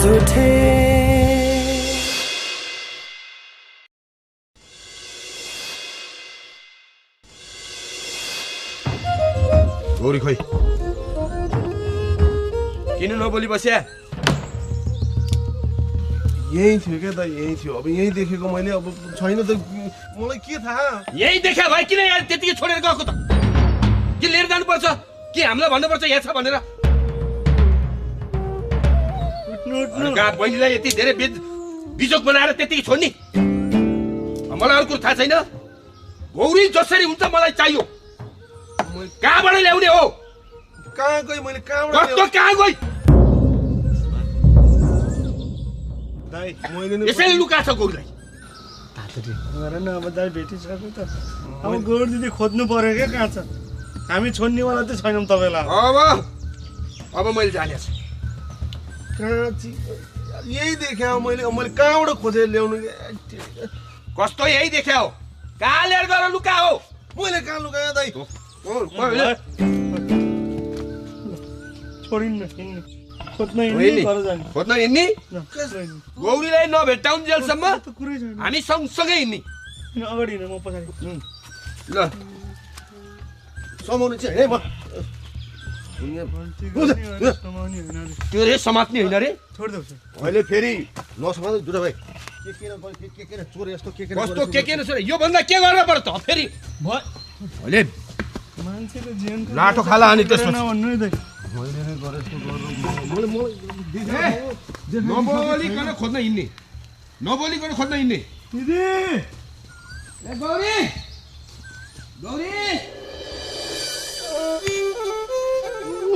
उठे। गौरी खोइ किन नबोली बस्या? यही थियो क्या त, यही थियो। अब यही देखेको मैले, अब छैन त मलाई के थाहा। यही देखा भाइ किन यहाँ त्यतिकै छोडेर गएको त? कि लिएर जानुपर्छ कि हामीलाई भन्नुपर्छ यहाँ छ भनेर? बहिनीलाई यति धेरै बिजोग बनाएर त्यतिकै छोड्ने? मलाई अरू कुरो थाहा छैन। गौरी जसरी हुन्छ मलाई चाहियो। कहाँबाट ल्याउने हो? कहाँ गई मैले? कहाँ गई? दाइ मैले नि यसैले लुका छ गौरीलाई। न अब दाइ भेटिसक्यो त। अब गौरी दिदी खोज्नु पर्यो क्या कहाँ छ। हामी छोड्नेवाला चाहिँ छैनौँ तपाईँलाई। अब मैले जाने छु। कहाँ यही देख्या हो मैले। मैले कहाँबाट खोजेर ल्याउनु? कस्तो यही देख्या हो? कहाँ लिएर गएर लुका हो? मैले कहाँ लुकाएँ दाइ? छोडिन्न हिँड्ने खोज्न हिँड्ने गौरीलाई नभेट्टाउन्जेलसम्म कुरै छैन। हामी सँगसँगै हिँड्ने। अगाडि हिँड, म पछाडि। ल समाउनु चाहिँ है म। त्यो रे समात्ने होइन रे। छोडिदेऊ अहिले फेरि नसमात्नु दुटा भाइ। के चोर यस्तो कस्तो के नसोरे योभन्दा के गर्न पर्छ त फेरि? अहिले मान्छेको जीवन लाठो खाला अनि त्यसपछि भन्नु है दाइ। मैले नै गरे यस्तो नबोलिकन खोज्न हिँड्ने। नबोलिकन खोज्न हिँड्ने। दिदी गौरी गौरी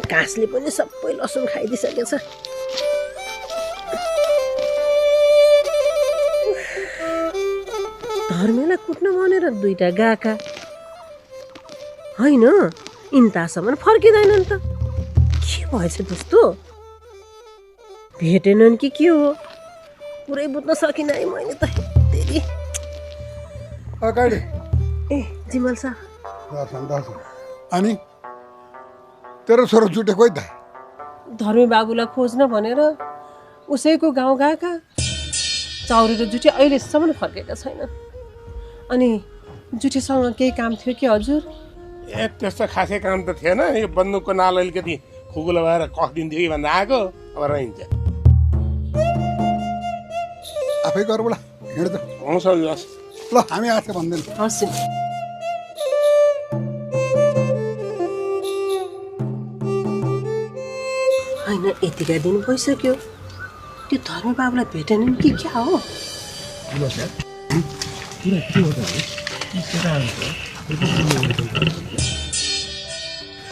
घाँसले पनि सबै लसुन खाइदिइसकेछ। धर्मेलाई कुट्न भनेर दुईटा गएका होइन, इन्तासम्म फर्किँदैनन् त। के भएछ त्यस्तो? भेटेनन् कि के हो? पुरै बुझ्न सकिनँ है मैले त। फेरि अगाडि ए जिमल सा अनि तेरो छोरो छुटेको है त? धर्मे बाबुलाई खोज्न भनेर उसैको गाउँ गएका। चाउरी र जुठी अहिलेसम्म फर्केका छैनन्। अनि जुठीसँग केही काम थियो कि हजुर? त्यस्तो खासै काम त थिएन। यो बन्दुकको नाल अलिकति खुकुलो भएर कख दिन्थ्यो कि भनेर आएको। अब रहन्छ आफै गर बोला हिँड त। हुन्छ ल हामी आएको भन्दैन। हस् होइन, यतिका दिन भइसक्यो। त्यो धर्मे बाबुलाई भेटेनन् कि क्या हो?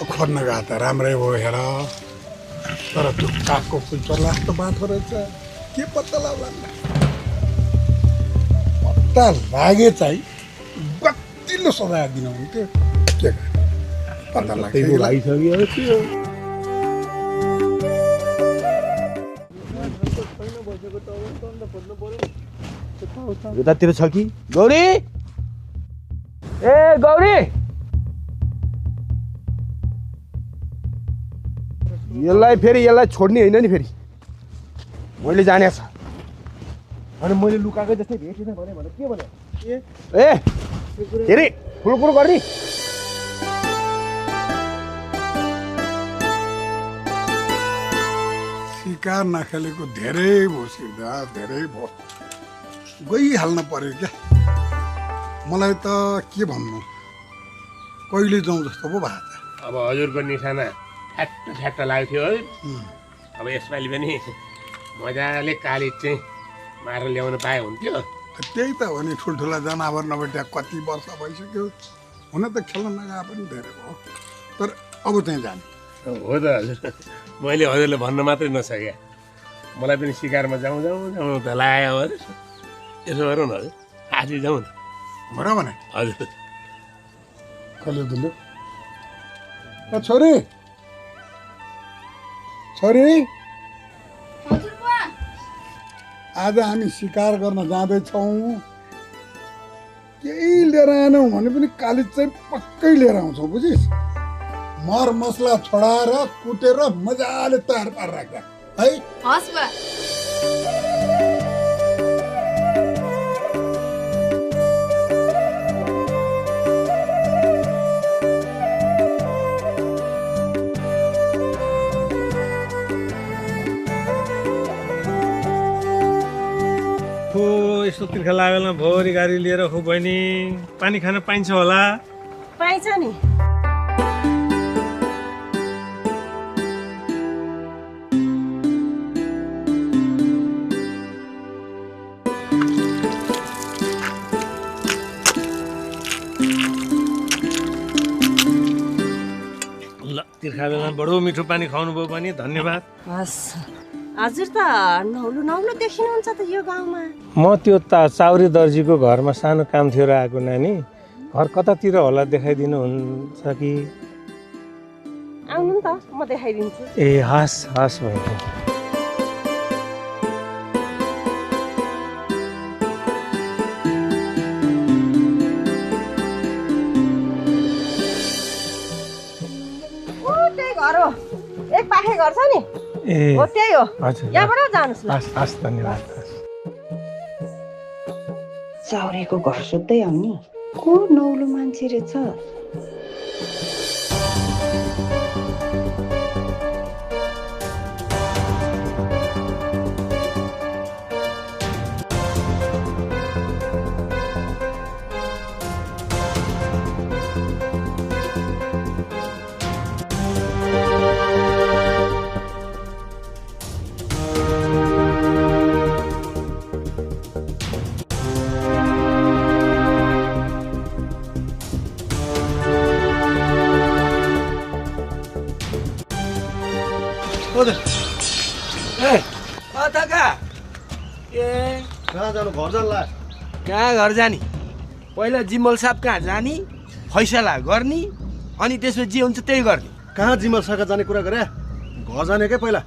खोज्न गएको त राम्रै भयो हेर, तर त्यो कागको फुलचर लास्तो बाटो रहेछ। के पत्ता लाग्ला? पत्ता लागे चाहिँ गतिलो सजाय दिनु हुन्थ्यो। के पत्ता लागिसक्यो। यतातिर छ कि? गौरी ए गौरी यसलाई छोड्ने होइन नि। फेरि मैले जाने छ अनि मैले लुकाएको जस्तै भेटेन भने के भने? ए फेरि ठुलो कुरो गर्ने। शिकार नखेलेको धेरै भयो सिर्दा, धेरै भयो। गइहाल्न पर्यो क्या। मलाई त के भन्नु, कहिले जाउँ जस्तो पो भएको छ। अब हजुरको निशाना ठ्याट्ट लागेको थियो है। अब यसपालि पनि मजाले काली चाहिँ मारेर ल्याउन पाए हुन्थ्यो। त्यही त हो नि, ठुल्ठुला जनावर नभेट्या कति वर्ष भइसक्यो। हुन त खेल्न नगए पनि धेरै भयो, तर अब चाहिँ जाने हो त हजुर। मैले हजुरले भन्न मात्रै नसके। मलाई पनि शिकारमा जाउँ त लाग्यो हजुर। यसो गरौँ न हजुर, आज जाउँ न। भन भने हजुर कहिले दुल्यो? छोरी छोरी आज हामी शिकार गर्न जाँदैछौँ। केही लिएर आएनौँ भने पनि कालिज चाहिँ पक्कै लिएर आउँछौँ, बुझिस्? मर मसला छोडाएर कुटेर मजाले तयार पारेर राख्दा है। हस् बा। यस्तो तिर्खा लागेमा भोरी गाडी लिएर खु बहिनी पानी खान पाइन्छ होला? पाइन्छ नि। ल तिर्खा बेलामा बडो मिठो पानी खुवाउनु भयो पनि धन्यवाद। हस् हजुर त नौलो नौलो देखिनुहुन्छ त यो गाउँमा। म त्यो चाउरी दर्जीको घरमा सानो काम थियो र आएको नानी। घर कतातिर होला देखाइदिनु हुन्छ कि? आउनु नि त म देखाइदिन्छु। ए हस् हस् बहिनी। त्यही घर हो, एक पाखे घर छ नि, ए हो त्यही हो। हजुर यहाँबाट जानुहोस् न। हस् हस् धन्यवाद। चाउरीको घर सोध्दै आउने को नौलो मान्छे रहेछ? कहाँ जानु? घर जान्ला? कहाँ घर जाने? पहिला जिमल साहब कहाँ जाने, फैसला गर्ने, अनि त्यसपछि जे हुन्छ त्यही गर्ने। कहाँ जिमल साका जाने कुरा गरे? घर जाने क्या पहिला।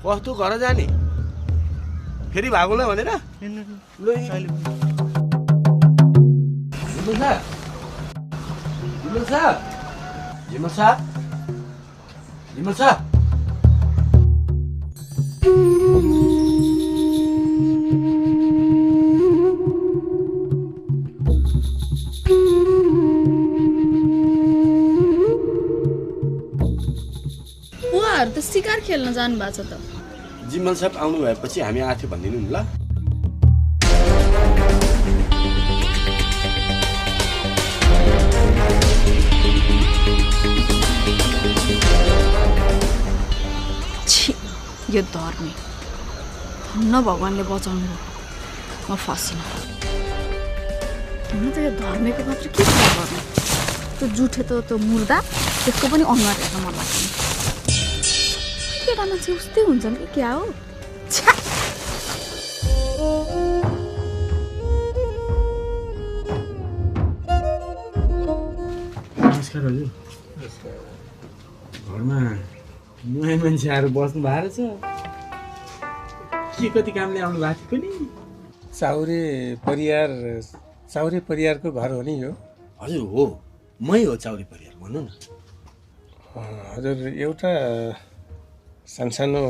कस्तो घर जाने? फेरि भागोला भनेर? लु जिमल साहब, जिमल साहब, जिमल साहब, जिमल साहब। उहाँहरू त शिकार खेल्न जानु भएको छ त। जिमल साहब आउनु भएपछि हामी आएको थियो भनिदिनु नि ल। छि यो धर्मी धन्न भगवान्ले बचाउनु हो, म फसिन। हुन त यो धर्मेको मात्र के कुरा गर्नु, त्यो जुठे त त्यो मुर्दा त्यसको पनि अनुहार हेर्न मन लाग्छ। केटा मान्छे उस्तै हुन्छन् कि क्या हो? छ्या! नमस्कार हजुर। घरमा नयाँ मान्छे आएर बस्नु भएको छ। के कति कामले आउनु भएको थियो नि? चाउरे परियारको घर हो नि यो? हजुर हो, मै हो चाउरी परियार, भन्नु न। हजुर एउटा सानसानो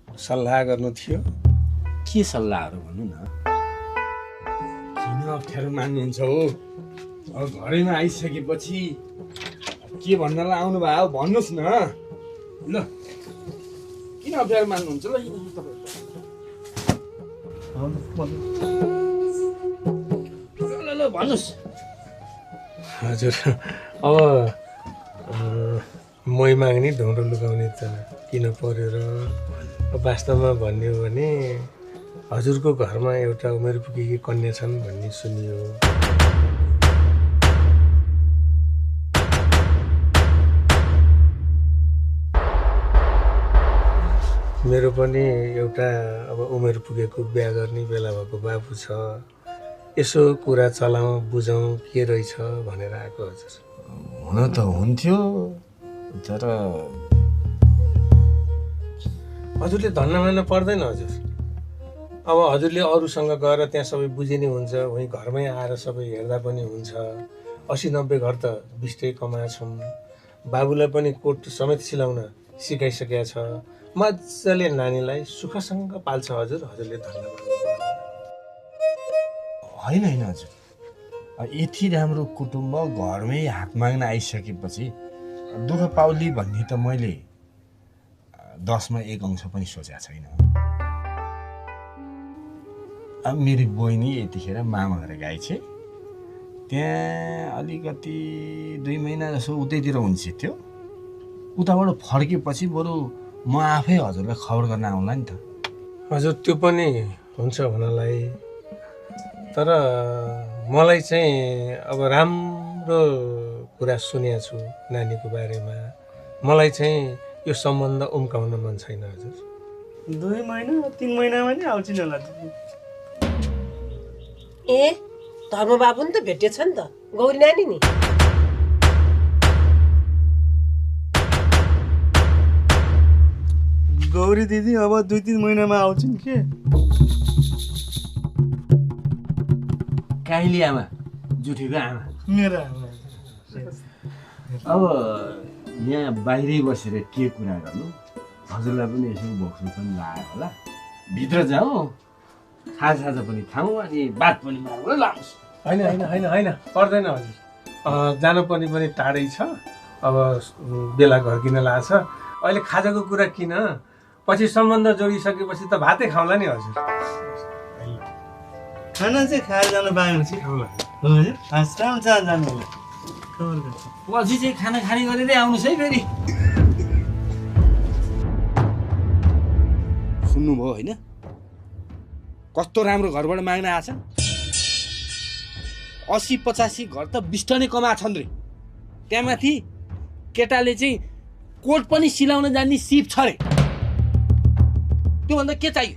सल्लाह गर्नु थियो। के सल्लाहहरू भन्नु न। किन अप्ठ्यारो मान्नुहुन्छ हो? अब घरैमा आइसकेपछि के भन्नलाई आउनु भयो भन्नुहोस् न। ल किन अप्ठ्यारो मान्नुहुन्छ? ल ल भन्नुहोस्। हजुर अब मै माग्ने ढुङ्ग्रो लुकाउने त किन पर्यो र? वास्तवमा भन्ने हो भने हजुरको घरमा एउटा उमेर पुगेकी कन्या छन् भन्ने सुनियो। मेरो पनि एउटा अब उमेर पुगेको बिहा गर्ने बेला भएको बाबु छ। यसो कुरा चलाउँ बुझौँ के रहेछ भनेर आएको हजुर। हुन त हुन्थ्यो, तर हजुरले धन्न मान्न पर्दैन हजुर। अब हजुरले अरूसँग गएर त्यहाँ सबै बुझे नै हुन्छ, वहीँ घरमै आएर सबै हेर्दा पनि हुन्छ। 80-90 घर त बिस्टै कमाएछौँ। बाबुलाई पनि कोट समेत सिलाउन सिकाइसकेका छ। मजाले नानीलाई सुखसँग पाल्छ हजुर, हजुरले धन्यवाद। होइन होइन हजुर, यति राम्रो कुटुम्ब घरमै हात माग्न आइसकेपछि दुःख पाउली भन्ने त मैले 10मा 1 अंश पनि सोचेको छैन। अब मेरो बहिनी यतिखेर मामा घर गए छे, त्यहाँ अलिकति 2 महिना जसो उतैतिर हुन्छ थियो। उताबाट फर्केपछि बरु म आफै हजुरलाई खबर गर्न आउँला नि त। हजुर त्यो पनि हुन्छ हुनलाई, तर मलाई चाहिँ अब राम्रो कुरा सुनेको छु नानीको बारेमा। मलाई चाहिँ यो सम्बन्ध उम्काउन मन छैन हजुर। 2 महिना 3 महिनामा नि आउँछ नि होला। ए धर्मबाबु नि त भेटेछ नि त, गौरी नानी नि। गौरी दिदी अब 2-3 महिनामा आउँछ नि के। काइली आमा, जुठीको आमा। मेरो आमा। अब यहाँ बाहिरै बसेर के कुरा गर्नु, हजुरलाई पनि यसो भोक्नु पनि लाग्यो होला। भित्र जाउँ, खाजा पनि खाउँ, अनि बात पनि मारौँ ल। होइन होइन होइन होइन पर्दैन हजुर, जानु पनि टाढै छ। अब बेला घर्किन लाग्छ। अहिले खाजाको कुरा किन, पछि सम्बन्ध जोडिसकेपछि त भातै खाउँला नि हजुर। खाना चाहिँ खाएर जानु पाएँ पछि हजुर राम्रोसँग जानु होला। खबर गर्छु। पछि चाहिँ खाना खाने गरेरै आउनुहोस् है फेरि। सुन्नुभयो होइन, कस्तो राम्रो घरबाट माग्न आएछ। 80-85 घर त बिस्टनै कमाछन् रे। त्यहाँमाथि केटाले चाहिँ कोट पनि सिलाउन जान्ने सिप छ रे। त्योभन्दा के चाहियो?